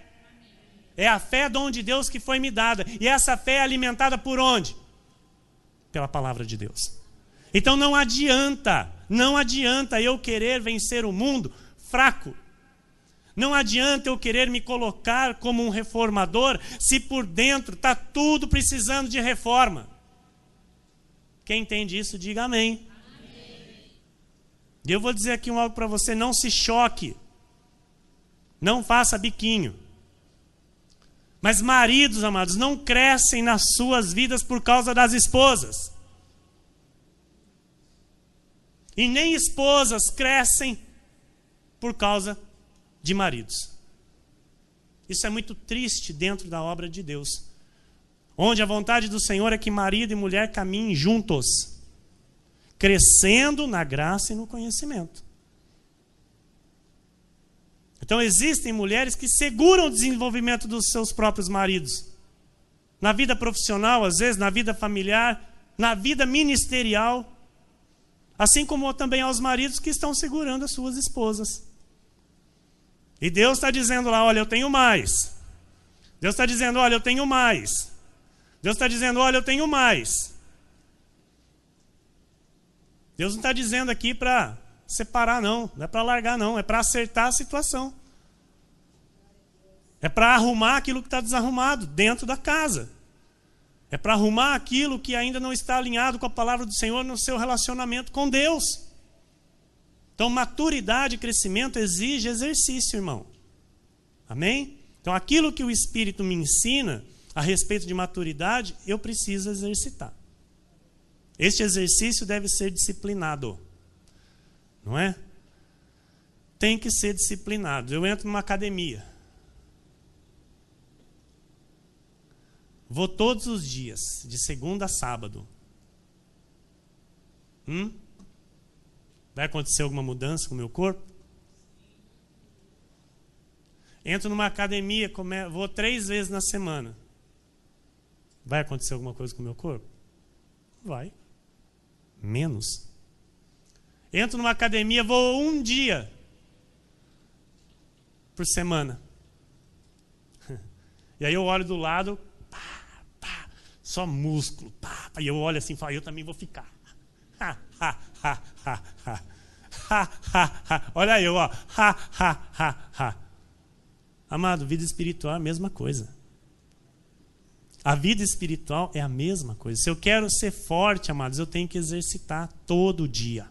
É a fé dom de Deus que foi me dada. E essa fé é alimentada por onde? Pela palavra de Deus. Então não adianta eu querer vencer o mundo fraco. Não adianta eu querer me colocar como um reformador se por dentro está tudo precisando de reforma. Quem entende isso, diga amém. Amém. E eu vou dizer aqui algo para você: não se choque. Não faça biquinho. Mas maridos, amados, não crescem nas suas vidas por causa das esposas. E nem esposas crescem por causa de maridos. Isso é muito triste dentro da obra de Deus. Onde a vontade do Senhor é que marido e mulher caminhem juntos, crescendo na graça e no conhecimento. Então existem mulheres que seguram o desenvolvimento dos seus próprios maridos. Na vida profissional, às vezes, na vida familiar, na vida ministerial. Assim como também aos maridos que estão segurando as suas esposas. E Deus está dizendo lá, olha, eu tenho mais. Deus está dizendo, olha, eu tenho mais. Deus está dizendo, olha, eu tenho mais. Deus não está dizendo aqui para separar, não. Não é para largar, não. É para acertar a situação. É para arrumar aquilo que está desarrumado dentro da casa. É para arrumar aquilo que ainda não está alinhado com a palavra do Senhor no seu relacionamento com Deus. Então, maturidade e crescimento exige exercício, irmão. Amém? Então, aquilo que o Espírito me ensina a respeito de maturidade, eu preciso exercitar. Este exercício deve ser disciplinado. Não é? Tem que ser disciplinado. Eu entro numa academia. Vou todos os dias, de segunda a sábado. Vai acontecer alguma mudança com o meu corpo? Entro numa academia, vou 3 vezes na semana. Vai acontecer alguma coisa com o meu corpo? Vai. Menos. Entro numa academia, vou 1 dia por semana. E aí eu olho do lado, só músculo. E eu olho assim e falo, eu também vou ficar. Olha eu, ó. Amado, vida espiritual é a mesma coisa. A vida espiritual é a mesma coisa. Se eu quero ser forte, amados, eu tenho que exercitar todo dia.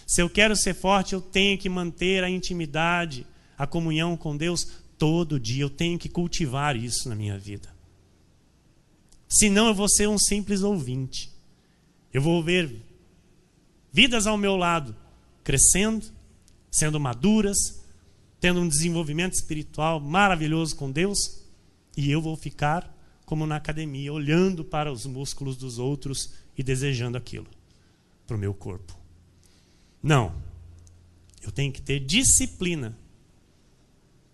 Se eu quero ser forte, eu tenho que manter a intimidade, a comunhão com Deus todo dia. Eu tenho que cultivar isso na minha vida. Senão eu vou ser um simples ouvinte. Eu vou ver vidas ao meu lado crescendo, sendo maduras, tendo um desenvolvimento espiritual maravilhoso com Deus, e eu vou ficar como na academia, olhando para os músculos dos outros e desejando aquilo para o meu corpo. Não. Eu tenho que ter disciplina.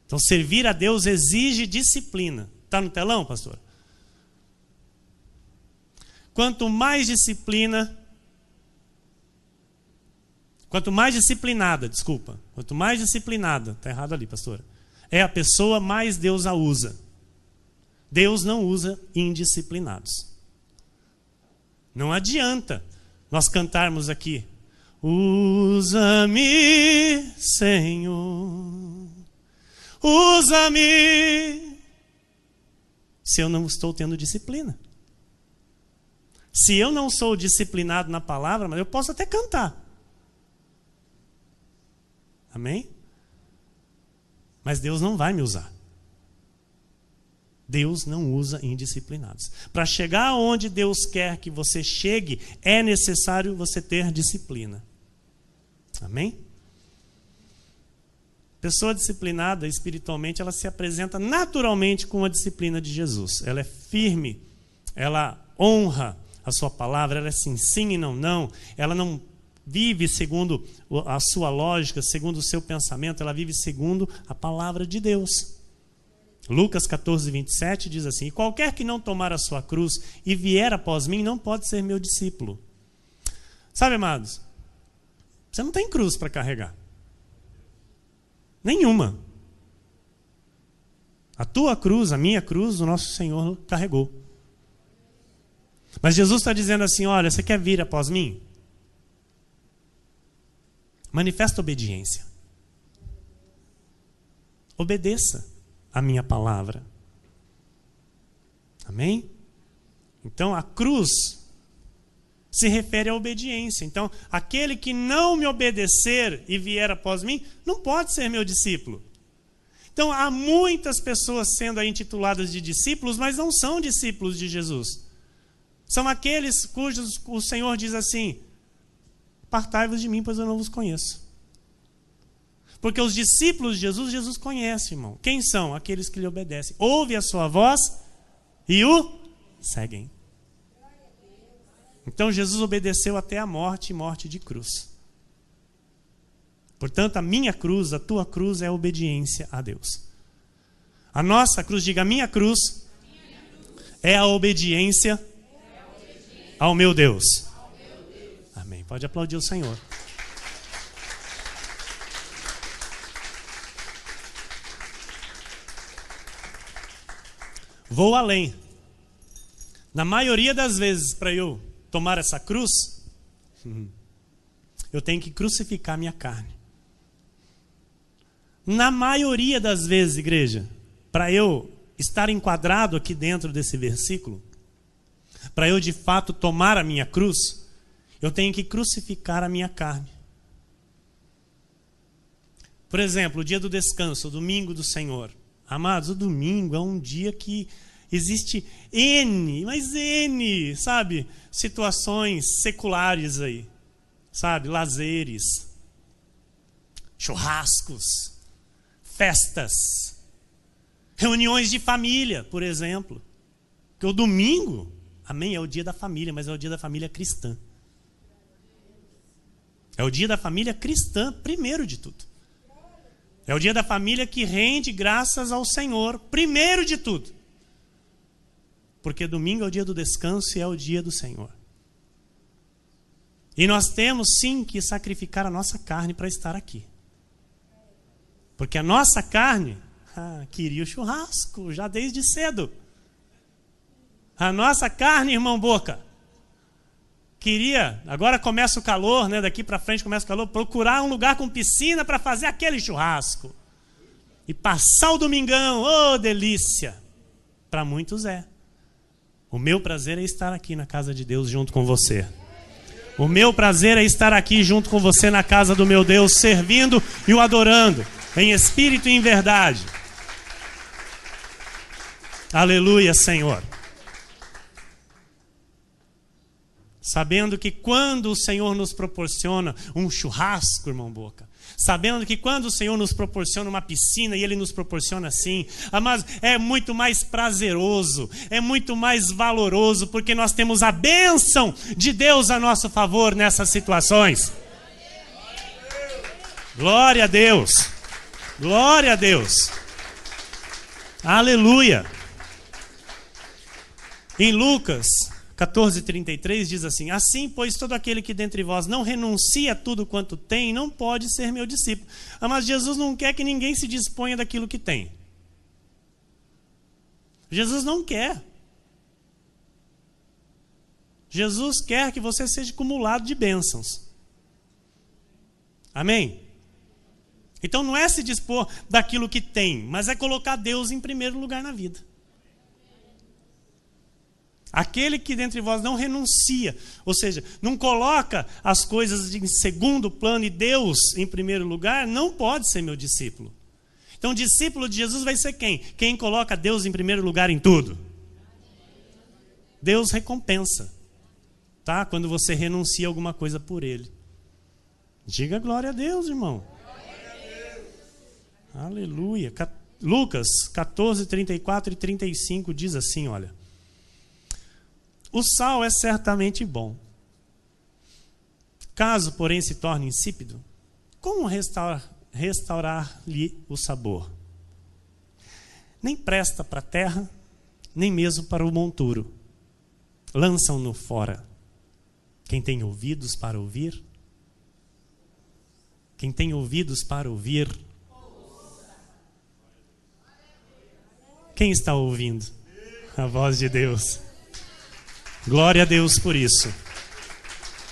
Então, servir a Deus exige disciplina. Está no telão, pastor? Quanto mais disciplinada, está errado ali, pastora, é a pessoa, mais Deus a usa. Deus não usa indisciplinados. Não adianta nós cantarmos aqui, usa-me, Senhor, usa-me, se eu não estou tendo disciplina. Se eu não sou disciplinado na palavra, mas eu posso até cantar. Amém? Mas Deus não vai me usar. Deus não usa indisciplinados. Para chegar onde Deus quer que você chegue, é necessário você ter disciplina. Amém? Pessoa disciplinada espiritualmente, ela se apresenta naturalmente com a disciplina de Jesus. Ela é firme, ela honra a sua palavra, ela é sim e não. Ela não vive segundo a sua lógica, segundo o seu pensamento, ela vive segundo a palavra de Deus. Lucas 14, 27 diz assim, e qualquer que não tomar a sua cruz e vier após mim, não pode ser meu discípulo. Sabe, amados, você não tem cruz para carregar. Nenhuma. A tua cruz, a minha cruz, o nosso Senhor carregou. Mas Jesus está dizendo assim, olha, você quer vir após mim? Manifesta obediência. Obedeça a minha palavra. Amém? Então, a cruz se refere à obediência. Então, aquele que não me obedecer e vier após mim, não pode ser meu discípulo. Então, há muitas pessoas sendo aí intituladas de discípulos, mas não são discípulos de Jesus. São aqueles cujos o Senhor diz assim, apartai-vos de mim, pois eu não vos conheço. Porque os discípulos de Jesus, Jesus conhece, irmão. Quem são? Aqueles que lhe obedecem. Ouve a sua voz e o seguem. Então Jesus obedeceu até a morte e morte de cruz. Portanto, a minha cruz, a tua cruz é a obediência a Deus. A nossa cruz, diga, a minha cruz é a obediência ao meu Deus. Amém. Pode aplaudir o Senhor. Vou além. Na maioria das vezes, para eu tomar essa cruz, eu tenho que crucificar minha carne. Na maioria das vezes, igreja, para eu estar enquadrado aqui dentro desse versículo, para eu de fato tomar a minha cruz, eu tenho que crucificar a minha carne. Por exemplo, o dia do descanso, o domingo do Senhor. Amados, o domingo é um dia que existe N, sabe? Situações seculares aí, sabe? Lazeres, churrascos, festas, reuniões de família, por exemplo. Porque o domingo, amém, é o dia da família, mas é o dia da família cristã. É o dia da família cristã, primeiro de tudo. É o dia da família que rende graças ao Senhor, primeiro de tudo. Porque domingo é o dia do descanso e é o dia do Senhor. E nós temos sim que sacrificar a nossa carne para estar aqui. Porque a nossa carne queria o churrasco já desde cedo. A nossa carne, irmão Boca, queria, agora começa o calor, né? Daqui para frente começa o calor, procurar um lugar com piscina para fazer aquele churrasco. E passar o domingão, oh delícia! Para muitos é. O meu prazer é estar aqui na casa de Deus junto com você. O meu prazer é estar aqui junto com você na casa do meu Deus, servindo e o adorando, em espírito e em verdade. Aleluia, Senhor. Sabendo que quando o Senhor nos proporciona um churrasco, irmão Boca, sabendo que quando o Senhor nos proporciona uma piscina, e Ele nos proporciona assim, mas é muito mais prazeroso, é muito mais valoroso, porque nós temos a bênção de Deus a nosso favor nessas situações. Glória a Deus, glória a Deus, aleluia. Em Lucas 14:33 diz assim: assim, pois, todo aquele que dentre vós não renuncia a tudo quanto tem, não pode ser meu discípulo. Mas Jesus não quer que ninguém se disponha daquilo que tem. Jesus não quer. Jesus quer que você seja acumulado de bênçãos. Amém? Então não é se dispor daquilo que tem, mas é colocar Deus em primeiro lugar na vida. Aquele que dentre vós não renuncia, ou seja, não coloca as coisas em segundo plano e Deus em primeiro lugar, não pode ser meu discípulo. Então, discípulo de Jesus vai ser quem? Quem coloca Deus em primeiro lugar em tudo. Deus recompensa, tá? Quando você renuncia alguma coisa por Ele. Diga glória a Deus, irmão. Aleluia. Lucas 14:34 e 35 diz assim, olha: o sal é certamente bom. Caso, porém, se torne insípido, como restaurar-lhe o sabor? Nem presta para a terra, nem mesmo para o monturo. Lançam-no fora. Quem tem ouvidos para ouvir? Quem tem ouvidos para ouvir? Quem está ouvindo? A voz de Deus. Glória a Deus por isso.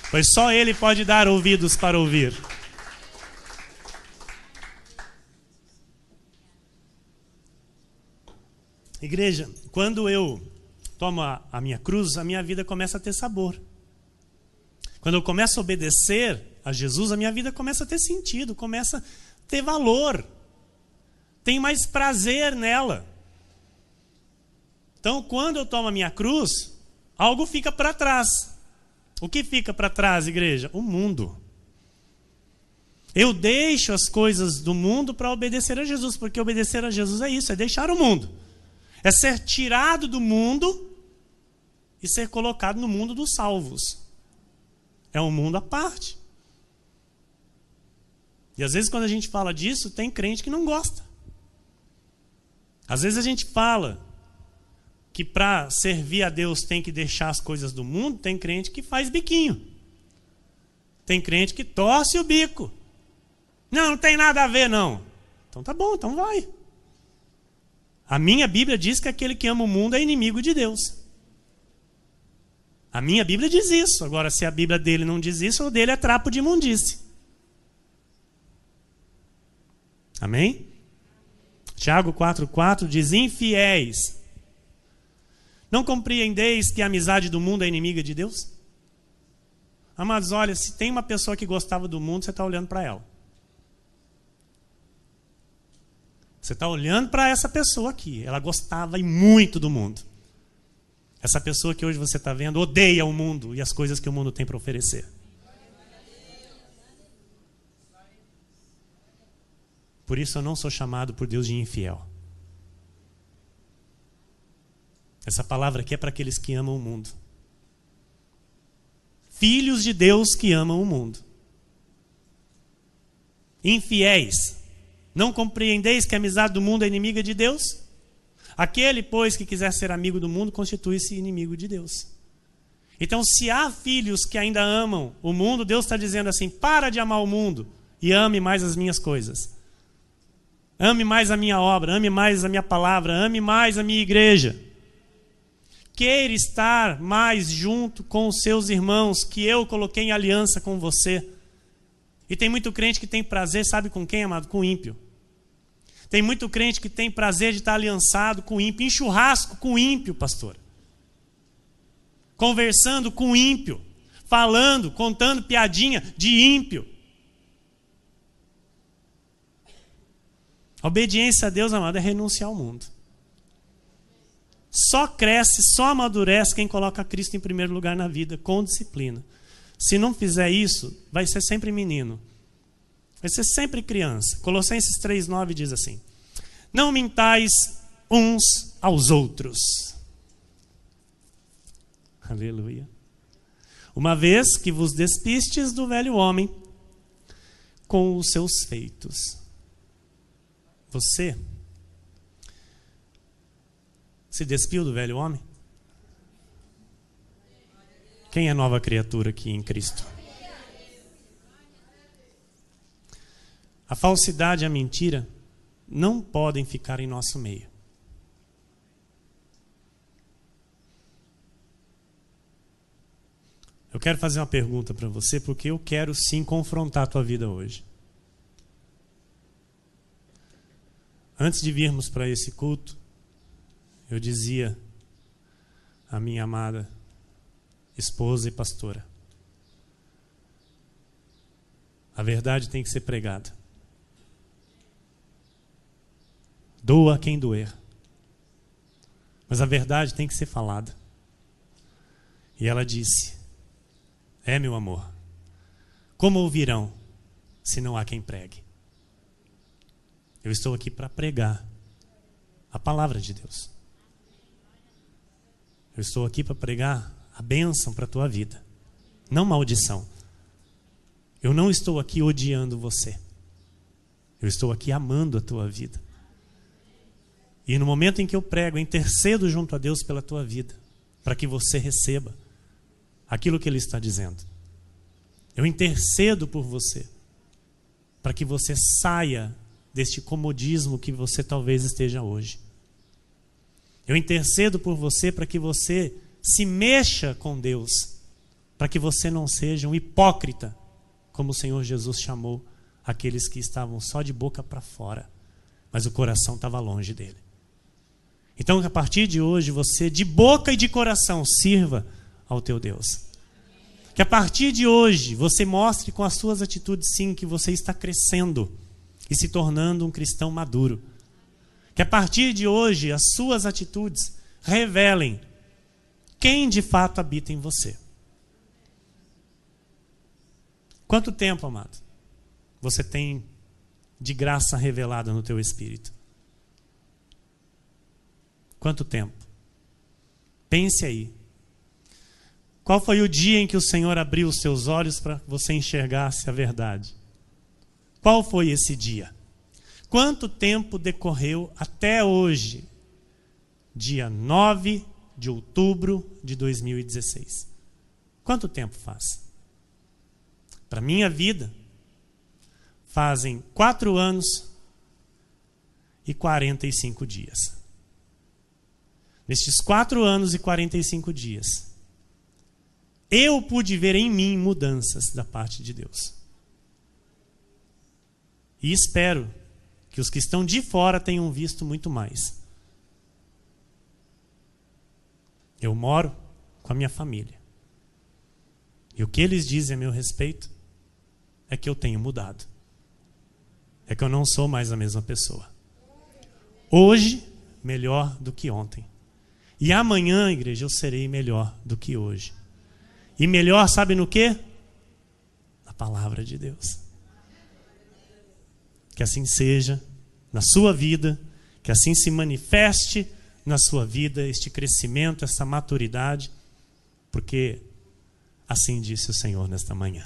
Pois só Ele pode dar ouvidos para ouvir. Igreja, quando eu tomo a minha cruz, a minha vida começa a ter sabor. Quando eu começo a obedecer a Jesus, a minha vida começa a ter sentido, começa a ter valor. Tem mais prazer nela. Então, quando eu tomo a minha cruz, algo fica para trás. O que fica para trás, igreja? O mundo. Eu deixo as coisas do mundo para obedecer a Jesus, porque obedecer a Jesus é isso, é deixar o mundo. É ser tirado do mundo e ser colocado no mundo dos salvos. É um mundo à parte. E às vezes quando a gente fala disso, tem crente que não gosta. Às vezes a gente fala que para servir a Deus tem que deixar as coisas do mundo, tem crente que faz biquinho. Tem crente que torce o bico. Não tem nada a ver, não. Então tá bom, então vai. A minha Bíblia diz que aquele que ama o mundo é inimigo de Deus. A minha Bíblia diz isso. Agora, se a Bíblia dele não diz isso, o dele é trapo de imundície. Amém? Tiago 4,4 diz: infiéis, não compreendeis que a amizade do mundo é inimiga de Deus? Amados, olha, se tem uma pessoa que gostava do mundo, você está olhando para ela. Você está olhando para essa pessoa aqui. Ela gostava e muito do mundo. Essa pessoa que hoje você está vendo odeia o mundo e as coisas que o mundo tem para oferecer. Por isso eu não sou chamado por Deus de infiel. Essa palavra aqui é para aqueles que amam o mundo. Filhos de Deus que amam o mundo. Infiéis. Não compreendeis que a amizade do mundo é inimiga de Deus? Aquele, pois, que quiser ser amigo do mundo, constitui-se inimigo de Deus. Então, se há filhos que ainda amam o mundo, Deus está dizendo assim: para de amar o mundo e ame mais as minhas coisas. Ame mais a minha obra, ame mais a minha palavra, ame mais a minha igreja. Queira estar mais junto com os seus irmãos, que eu coloquei em aliança com você. E tem muito crente que tem prazer, sabe com quem, amado? Com o ímpio. Tem muito crente que tem prazer de estar aliançado com o ímpio, em churrasco com o ímpio, pastor. Conversando com o ímpio, falando, contando piadinha de ímpio. A obediência a Deus, amado, é renunciar ao mundo. Só cresce, só amadurece quem coloca Cristo em primeiro lugar na vida, com disciplina. Se não fizer isso, vai ser sempre menino. Vai ser sempre criança. Colossenses 3,9 diz assim: não mintais uns aos outros. Aleluia. Uma vez que vos despistes do velho homem com os seus feitos. Você se despiu do velho homem? Quem é nova criatura aqui em Cristo? A falsidade e a mentira não podem ficar em nosso meio. Eu quero fazer uma pergunta para você, porque eu quero sim confrontar a tua vida hoje. Antes de virmos para esse culto, eu dizia à minha amada esposa e pastora: a verdade tem que ser pregada. Doa quem doer. Mas a verdade tem que ser falada. E ela disse: é, meu amor, como ouvirão se não há quem pregue? Eu estou aqui para pregar a palavra de Deus. Eu estou aqui para pregar a bênção para a tua vida, não maldição. Eu não estou aqui odiando você. Eu estou aqui amando a tua vida. E no momento em que eu prego, eu intercedo junto a Deus pela tua vida, para que você receba aquilo que Ele está dizendo. Eu intercedo por você, para que você saia deste comodismo que você talvez esteja hoje. Eu intercedo por você para que você se mexa com Deus, para que você não seja um hipócrita, como o Senhor Jesus chamou aqueles que estavam só de boca para fora, mas o coração estava longe dele. Então, a partir de hoje, você de boca e de coração sirva ao teu Deus. Que a partir de hoje, você mostre com as suas atitudes, sim, que você está crescendo e se tornando um cristão maduro. Que a partir de hoje, as suas atitudes revelem quem de fato habita em você. Quanto tempo, amado? você tem de graça revelada no teu espírito? Quanto tempo? Pense aí. Qual foi o dia em que o Senhor abriu os seus olhos para que você enxergasse a verdade? Qual foi esse dia? Quanto tempo decorreu até hoje, dia 9 de outubro de 2016? Quanto tempo faz? Para minha vida, fazem 4 anos e 45 dias. Nestes 4 anos e 45 dias, eu pude ver em mim mudanças da parte de Deus. E espero que os que estão de fora tenham visto muito mais. Eu moro com a minha família. E o que eles dizem a meu respeito é que eu tenho mudado. É que eu não sou mais a mesma pessoa. Hoje, melhor do que ontem. E amanhã, igreja, eu serei melhor do que hoje. E melhor, sabe no quê? Na palavra de Deus. Que assim seja na sua vida, que assim se manifeste na sua vida este crescimento, essa maturidade, porque assim disse o Senhor nesta manhã.